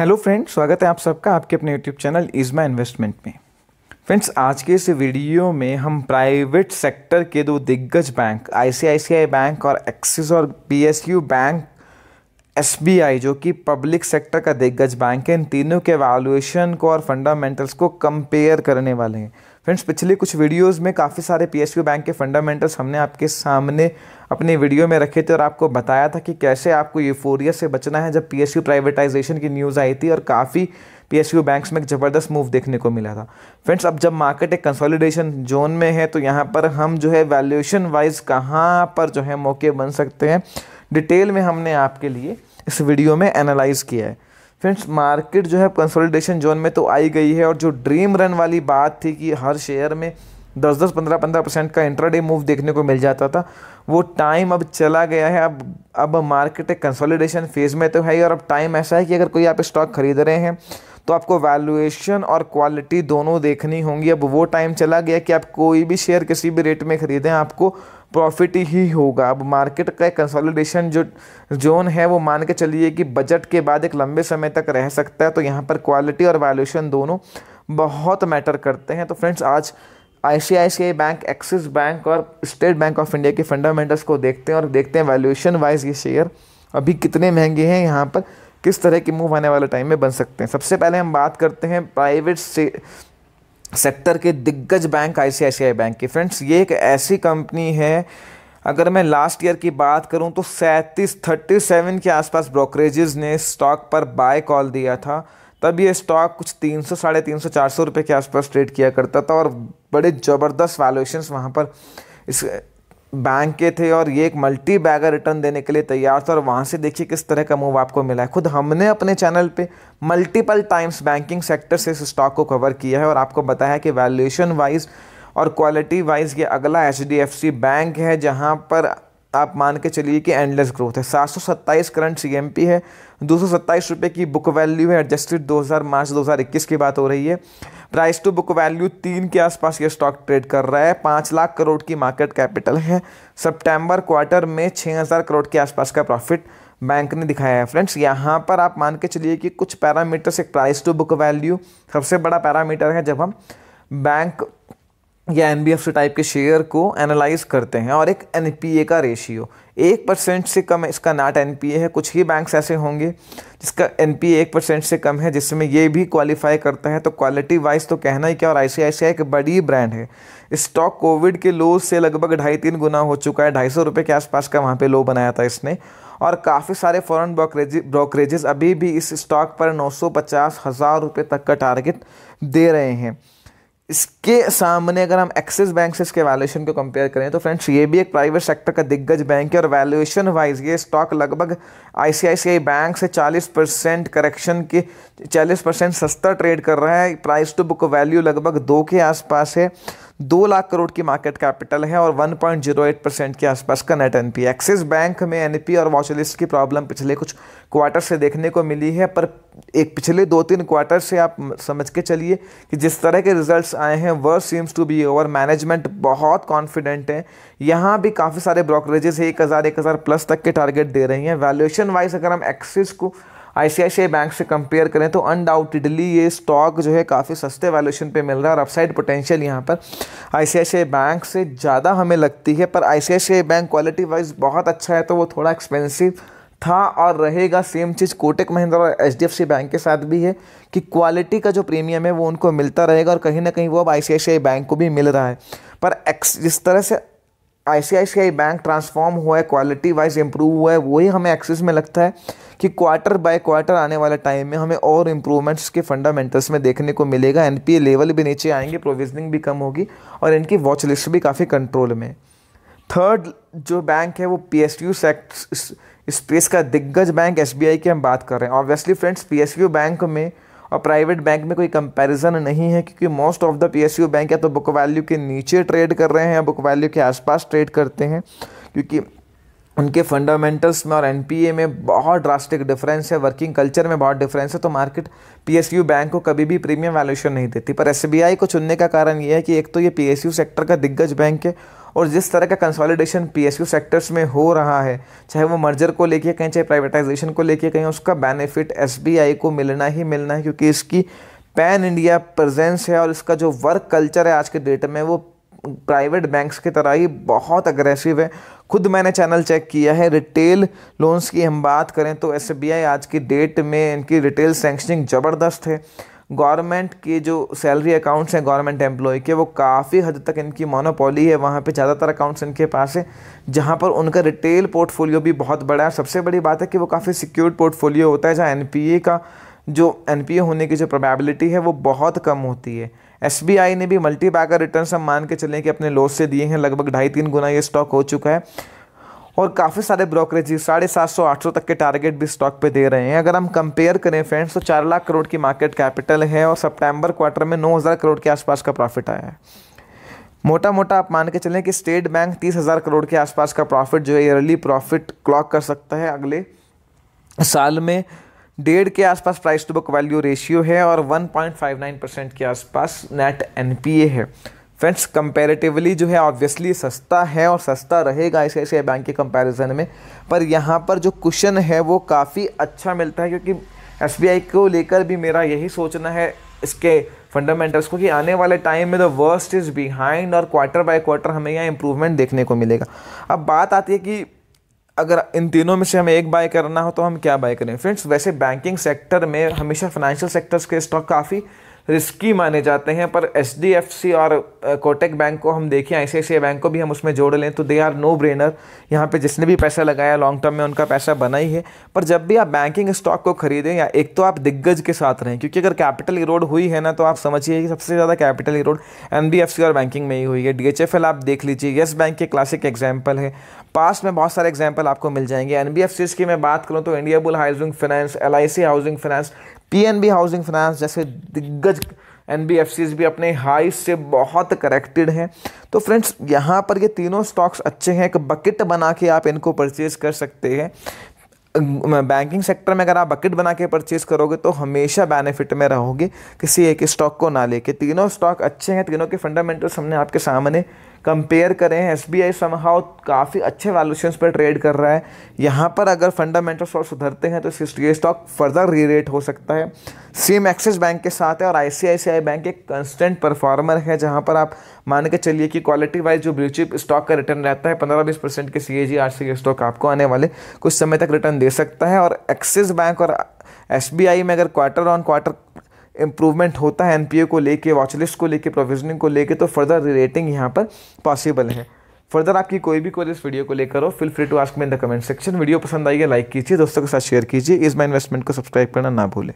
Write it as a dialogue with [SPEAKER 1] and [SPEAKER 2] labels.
[SPEAKER 1] Hello friends, स्वागत है आप सबका आपके अपने यूट्यूब चैनल इज़मा इन्वेस्टमेंट में। फ्रेंड्स, आज के इस वीडियो में हम प्राइवेट सेक्टर के दो दिग्गज बैंक आईसीआईसीआई बैंक और एक्सिस और पीएसयू बैंक एसबीआई जो कि पब्लिक सेक्टर का दिग्गज बैंक है, इन तीनों के वैल्यूएशन को और फंडामेंटल्स को कंपेयर करने वाले हैं। फ्रेंड्स, पिछले कुछ वीडियोस में काफ़ी सारे पीएसयू बैंक के फंडामेंटल्स हमने आपके सामने अपने वीडियो में रखे थे और आपको बताया था कि कैसे आपको यूफोरिया से बचना है जब पीएसयू प्राइवेटाइजेशन की न्यूज़ आई थी और काफ़ी पीएसयू बैंक्स में एक ज़बरदस्त मूव देखने को मिला था। फ्रेंड्स, अब जब मार्केट एक कंसोलिडेशन जोन में है तो यहाँ पर हम जो है वैल्यूएशन वाइज कहाँ पर जो है मौके बन सकते हैं, डिटेल में हमने आपके लिए इस वीडियो में एनालाइज किया है। फ्रेंड्स, मार्केट जो है कंसोलिडेशन जोन में तो आई गई है और जो ड्रीम रन वाली बात थी कि हर शेयर में 10-10, 15-15% का इंट्राडे मूव देखने को मिल जाता था, वो टाइम अब चला गया है। अब मार्केट एक कंसोलिडेशन फेज में तो है ही, और अब टाइम ऐसा है कि अगर कोई आप स्टॉक खरीद रहे हैं तो आपको वैल्यूएशन और क्वालिटी दोनों देखनी होंगी। अब वो टाइम चला गया कि आप कोई भी शेयर किसी भी रेट में खरीदें, आपको प्रॉफिट ही होगा। अब मार्केट का कंसोलिडेशन जो जोन है वो मान के चलिए कि बजट के बाद एक लंबे समय तक रह सकता है, तो यहाँ पर क्वालिटी और वैल्यूएशन दोनों बहुत मैटर करते हैं। तो फ्रेंड्स, आज आईसीआईसीआई बैंक, एक्सिस बैंक और स्टेट बैंक ऑफ इंडिया के फंडामेंटल्स को देखते हैं और देखते हैं वैल्यूएशन वाइज ये शेयर अभी कितने महंगे हैं, यहाँ पर किस तरह की मूव आने वाले टाइम में बन सकते हैं। सबसे पहले हम बात करते हैं प्राइवेट सेक्टर के दिग्गज बैंक आईसीआईसीआई बैंक की। फ्रेंड्स, ये एक ऐसी कंपनी है, अगर मैं लास्ट ईयर की बात करूं तो 37 के आसपास ब्रोकरेजेस ने स्टॉक पर बाय कॉल दिया था। तब ये स्टॉक कुछ 300, 350, 400 रुपये के आसपास ट्रेड किया करता था और बड़े ज़बरदस्त वैल्यूएशंस वहाँ पर इस बैंक के थे और ये एक मल्टी बैगर रिटर्न देने के लिए तैयार था। और वहाँ से देखिए किस तरह का मूव आपको मिला है। खुद हमने अपने चैनल पे मल्टीपल टाइम्स बैंकिंग सेक्टर से इस स्टॉक को कवर किया है और आपको बताया कि वैल्यूएशन वाइज और क्वालिटी वाइज ये अगला एचडीएफसी बैंक है, जहाँ पर आप मान के चलिए कि एंडलेस ग्रोथ है। 727 करंट सीएमपी है, 227 रुपये की बुक वैल्यू है। एडजस्टेड मार्च 2021 की बात हो रही है। प्राइस टू बुक वैल्यू 3 के आसपास ये स्टॉक ट्रेड कर रहा है। 5 लाख करोड़ की मार्केट कैपिटल है। सितंबर क्वार्टर में 6000 करोड़ के आसपास का प्रॉफिट बैंक ने दिखाया है। फ्रेंड्स, यहाँ पर आप मान के चलिए कि कुछ पैरामीटर्स, एक प्राइस टू बुक वैल्यू सबसे बड़ा पैरामीटर है जब हम बैंक या एनबीएफसी टाइप के शेयर को एनालाइज करते हैं, और एक एनपीए का रेशियो 1% से कम है, इसका नॉट एनपीए है। कुछ ही बैंक्स ऐसे होंगे जिसका एनपीए 1% से कम है, जिसमें ये भी क्वालिफाई करता है। तो क्वालिटी वाइज तो कहना ही क्या, और आईसीआईसीआई एक बड़ी ब्रांड है। स्टॉक कोविड के लो से लगभग 2.5-3 गुना हो चुका है। 250 रुपये के आसपास का वहाँ पे लो बनाया था इसने, और काफ़ी सारे फॉरेन ब्रोकरेजेस अभी भी इस स्टॉक पर 950,000 रुपये तक का टारगेट दे रहे हैं। इसके सामने अगर हम एक्सिस बैंक से इसके वैल्यूएशन को कंपेयर करें तो फ्रेंड्स, ये भी एक प्राइवेट सेक्टर का दिग्गज बैंक है और वैल्यूएशन वाइज ये स्टॉक लगभग आईसीआईसीआई बैंक से 40% करेक्शन के 40% सस्ता ट्रेड कर रहा है। प्राइस टू बुक वैल्यू लगभग 2 के आसपास है। 2 लाख करोड़ की मार्केट कैपिटल है और 1.08% के आसपास का नेट एनपी। एक्सिस बैंक में एनपी और वॉच लिस्ट की प्रॉब्लम पिछले कुछ क्वार्टर से देखने को मिली है, पर एक पिछले 2-3 क्वार्टर से आप समझ के चलिए कि जिस तरह के रिजल्ट्स आए हैं worst seems to be over. Management बहुत कॉन्फिडेंट है। यहाँ भी काफ़ी सारे ब्रोकरेजेस 1000 प्लस तक के टारगेट दे रही हैं। वैल्यूएशन वाइज अगर हम एक्सिस को आईसीआईसीआई बैंक से कंपेयर करें तो अनडाउटेडली ये स्टॉक जो है काफ़ी सस्ते वैल्यूएशन पे मिल रहा है और अपसाइड पोटेंशियल यहाँ पर आईसीआईसीआई बैंक से ज़्यादा हमें लगती है। पर आईसीआईसीआई बैंक क्वालिटी वाइज बहुत अच्छा है, तो वो थोड़ा एक्सपेंसिव था और रहेगा। सेम चीज़ कोटक महिंद्रा और एचडीएफसी बैंक के साथ भी है कि क्वालिटी का जो प्रीमियम है वो उनको मिलता रहेगा, और कहीं ना कहीं वो अब आईसीआईसीआई बैंक को भी मिल रहा है। पर जिस तरह से आईसीआईसीआई बैंक ट्रांसफॉर्म हुआ है, क्वालिटी वाइज इंप्रूव हुआ है, वही हमें एक्सिस में लगता है कि क्वार्टर बाय क्वार्टर आने वाले टाइम में हमें और इम्प्रूवमेंट्स के फंडामेंटल्स में देखने को मिलेगा। एनपीए लेवल भी नीचे आएंगे, प्रोविजनिंग भी कम होगी और इनकी वॉच लिस्ट भी काफ़ी कंट्रोल में। थर्ड जो बैंक है वो पीएसयू स्पेस का दिग्गज बैंक एसबीआई की हम बात कर रहे हैं। ऑब्वियसली फ्रेंड्स, पीएसयू बैंक में और प्राइवेट बैंक में कोई कंपैरिजन नहीं है, क्योंकि most of the PSU bank या तो बुक वैल्यू के नीचे ट्रेड कर रहे हैं या बुक वैल्यू के आसपास ट्रेड करते हैं, क्योंकि उनके फंडामेंटल्स में और एनपीए में बहुत ड्रास्टिक डिफरेंस है, वर्किंग कल्चर में बहुत डिफरेंस है, तो मार्केट पीएसयू बैंक को कभी भी प्रीमियम वैल्यूएशन नहीं देती। पर एसबीआई को चुनने का कारण ये है कि एक तो ये पीएसयू सेक्टर का दिग्गज बैंक है, और जिस तरह का कंसोलिडेशन पीएसयू सेक्टर्स में हो रहा है, चाहे वो मर्जर को लेके कहीं, चाहे प्राइवेटाइजेशन को लेके कहीं, उसका बेनिफिट एसबीआई को मिलना ही मिलना है, क्योंकि इसकी पैन इंडिया प्रेजेंस है और इसका जो वर्क कल्चर है आज के डेट में वो प्राइवेट बैंक्स की तरह ही बहुत अग्रेसिव है। खुद मैंने चैनल चेक किया है। रिटेल लोन्स की हम बात करें तो एसबीआई आज की डेट में इनकी रिटेल सैंक्शनिंग ज़बरदस्त है। गवर्नमेंट के जो सैलरी अकाउंट्स हैं गवर्नमेंट एम्प्लॉय के, वो काफ़ी हद तक इनकी मोनोपोली है, वहाँ पे ज़्यादातर अकाउंट्स इनके पास है, जहाँ पर उनका रिटेल पोर्टफोलियो भी बहुत बड़ा है। सबसे बड़ी बात है कि वो काफ़ी सिक्योर्ड पोर्टफोलियो होता है, जहाँ एनपीए होने की जो प्रोबेबिलिटी है वो बहुत कम होती है। एसबीआई ने भी मल्टी बैगर रिटर्न्स हम मान के चलें कि अपने लॉस से दिए हैं, लगभग 2.5-3 गुना ये स्टॉक हो चुका है, और काफ़ी सारे ब्रोकरेज 750-800 तक के टारगेट भी स्टॉक पे दे रहे हैं। अगर हम कंपेयर करें फ्रेंड्स तो 4 लाख करोड़ की मार्केट कैपिटल है और सितंबर क्वार्टर में 9,000 करोड़ के आसपास का प्रॉफिट आया है। मोटा मोटा आप मान के चलें कि स्टेट बैंक 30,000 करोड़ के आसपास का प्रॉफिट जो है ईयरली प्रॉफिट क्लॉक कर सकता है अगले साल में। 1.5 के आसपास price to book value ratio है और 1.59% के आसपास नेट एनपीए है। फ्रेंड्स कंपैरेटिवली जो है ऑब्वियसली सस्ता है और सस्ता रहेगा ICICI बैंक के कंपैरिजन में, पर यहाँ पर जो कुशन है वो काफ़ी अच्छा मिलता है, क्योंकि एसबीआई को लेकर भी मेरा यही सोचना है इसके फंडामेंटल्स को कि आने वाले टाइम में द वर्स्ट इज़ बिहाइंड और क्वार्टर बाय क्वार्टर हमें यहाँ इंप्रूवमेंट देखने को मिलेगा। अब बात आती है कि अगर इन तीनों में से हमें एक बाय करना हो तो हम क्या बाय करें। फ्रेंड्स वैसे बैंकिंग सेक्टर में हमेशा फाइनेंशियल सेक्टर्स के स्टॉक काफ़ी रिस्की माने जाते हैं, पर एचडीएफसी और कोटक बैंक को हम देखें, आईसीआईसीआई बैंक को भी हम उसमें जोड़ लें तो दे आर नो ब्रेनर। यहाँ पे जिसने भी पैसा लगाया लॉन्ग टर्म में उनका पैसा बना ही है। पर जब भी आप बैंकिंग स्टॉक को खरीदें, या एक तो आप दिग्गज के साथ रहें, क्योंकि अगर कैपिटल इरोड हुई है ना तो आप समझिए कि सबसे ज़्यादा कैपिटल इरोड एनबीएफसी और बैंकिंग में ही हुई है। डीएचएफएल आप देख लीजिए, येस बैंक के क्लासिक एग्जाम्पल है, पास में बहुत सारे एग्जाम्पल आपको मिल जाएंगे। एनबीएफसीज की मैं बात करूँ तो India bull housing finance, LIC housing finance, PNB housing finance जैसे दिग्गज एनबीएफसीज भी अपने हाई से बहुत करेक्टेड हैं। तो फ्रेंड्स यहाँ पर ये तीनों स्टॉक्स अच्छे हैं, एक बकेट बना के आप इनको परचेज कर सकते हैं। बैंकिंग सेक्टर में अगर आप बकेट बना के परचेज करोगे तो हमेशा बेनिफिट में रहोगे किसी एक स्टॉक को ना लेके। तीनों स्टॉक अच्छे हैं, तीनों के फंडामेंटल्स हमने आपके सामने कंपेयर करें। एसबीआई समहाउ काफ़ी अच्छे वैल्यूएशंस पर ट्रेड कर रहा है। यहाँ पर अगर फंडामेंटल्स और सुधरते हैं तो ये स्टॉक फर्दर री-रेट हो सकता है। सेम एक्सिस बैंक के साथ है और आईसीआईसीआई बैंक एक कंस्टेंट परफॉर्मर है, जहाँ पर आप मान के चलिए कि क्वालिटी वाइज जो ब्लू चिप स्टॉक का रिटर्न रहता है 15-20% के CAGR से ये स्टॉक आपको आने वाले कुछ समय तक रिटर्न दे सकता है। और एक्सिस बैंक और एसबीआई में अगर क्वार्टर ऑन क्वार्टर इंप्रूवमेंट होता है एनपीए को लेके, वॉचलिस्ट को लेके, प्रोविजनिंग को लेके, तो फर्दर रेटिंग यहाँ पर पॉसिबल है। फर्दर आपकी कोई भी इस वीडियो को लेकर हो, feel free to ask me in the comment section. Video पसंद आई है लाइक कीजिए, दोस्तों के साथ शेयर कीजिए, इज माई इन्वेस्टमेंट को सब्सक्राइब करना ना भूलें।